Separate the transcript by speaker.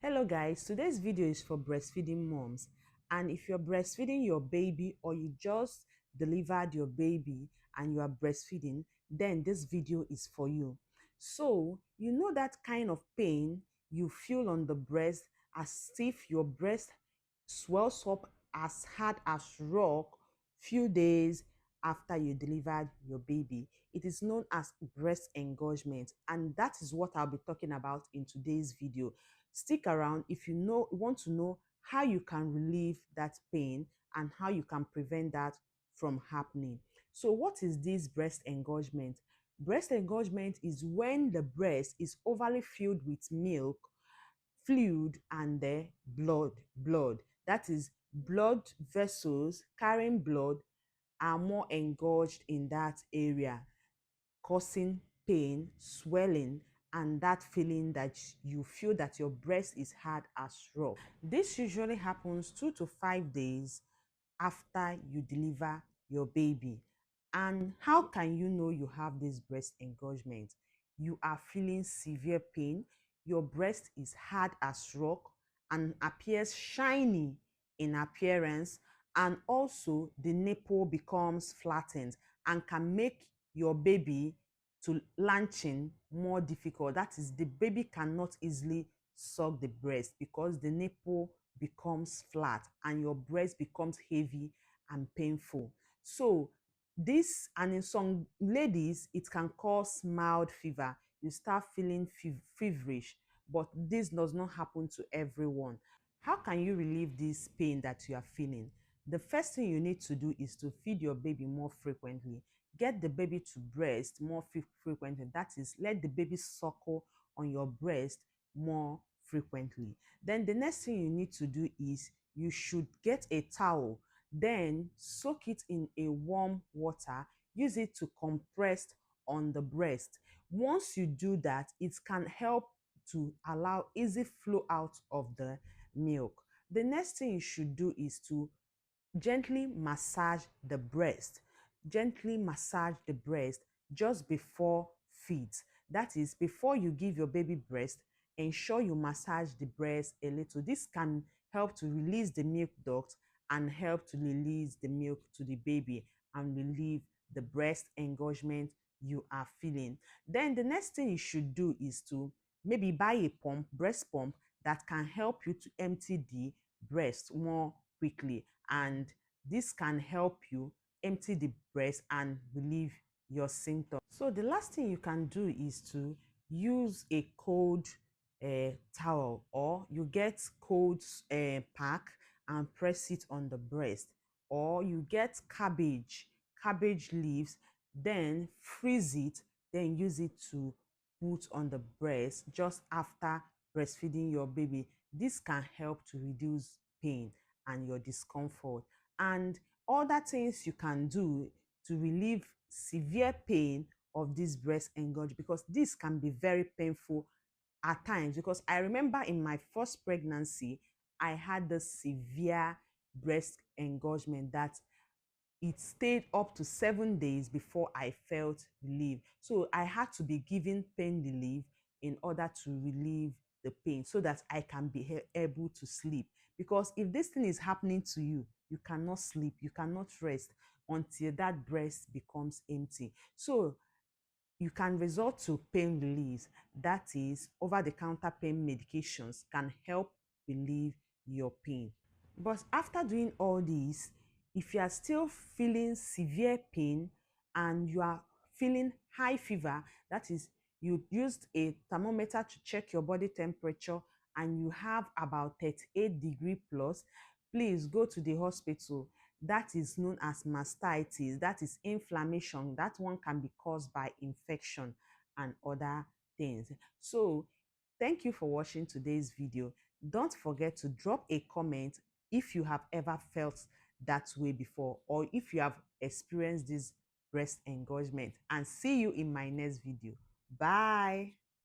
Speaker 1: Hello guys, today's video is for breastfeeding moms, and if you're breastfeeding your baby or you just delivered your baby and you are breastfeeding, then this video is for you. So you know that kind of pain you feel on the breast as if your breast swells up as hard as rock few days after you delivered your baby. It is known as breast engorgement, and that is what I'll be talking about in today's video. Stick around if you want to know how you can relieve that pain and how you can prevent that from happening. So what is this breast engorgement? Breast engorgement is when the breast is overly filled with milk, fluid, and the blood. That is, blood vessels carrying blood are more engorged in that area, causing pain, swelling, and that feeling that you feel that your breast is hard as rock. This usually happens 2 to 5 days after you deliver your baby. And how can you know you have this breast engorgement? You are feeling severe pain, your breast is hard as rock and appears shiny in appearance, and also the nipple becomes flattened and can make your baby to latching more difficult. That is, the baby cannot easily suck the breast because the nipple becomes flat and your breast becomes heavy and painful. So this, and in some ladies it can cause mild fever. You start feeling feverish, but this does not happen to everyone. How can you relieve this pain that you are feeling? The first thing you need to do is to feed your baby more frequently. Get the baby to breast more frequently. That is, let the baby suckle on your breast more frequently. Then the next thing you need to do is you should get a towel, then soak it in a warm water, use it to compress on the breast. Once you do that, it can help to allow easy flow out of the milk. The next thing you should do is to gently massage the breast. Gently massage the breast just before feeds. That is, before you give your baby breast, ensure you massage the breast a little. This can help to release the milk duct and help to release the milk to the baby and relieve the breast engorgement you are feeling. Then the next thing you should do is to maybe buy a pump, breast pump, that can help you to empty the breast more quickly, and this can help you empty the breast and relieve your symptoms. So the last thing you can do is to use a cold towel, or you get cold pack and press it on the breast, or you get cabbage leaves, then freeze it, then use it to put on the breast just after breastfeeding your baby. This can help to reduce pain and your discomfort. And other things you can do to relieve severe pain of this breast engorgement, because this can be very painful at times. Because I remember in my first pregnancy, I had the severe breast engorgement that it stayed up to 7 days before I felt relief. So I had to be given pain relief in order to relieve the pain so that I can be able to sleep. Because if this thing is happening to you, you cannot sleep, you cannot rest until that breast becomes empty. So you can resort to pain relief. That is, over-the-counter pain medications can help relieve your pain. But after doing all this, if you are still feeling severe pain and you are feeling high fever, that is, you used a thermometer to check your body temperature and you have about 38 degree plus, please go to the hospital. That is known as mastitis. That is inflammation. That one can be caused by infection and other things. So thank you for watching today's video. Don't forget to drop a comment if you have ever felt that way before, or if you have experienced this breast engorgement, and see you in my next video. Bye.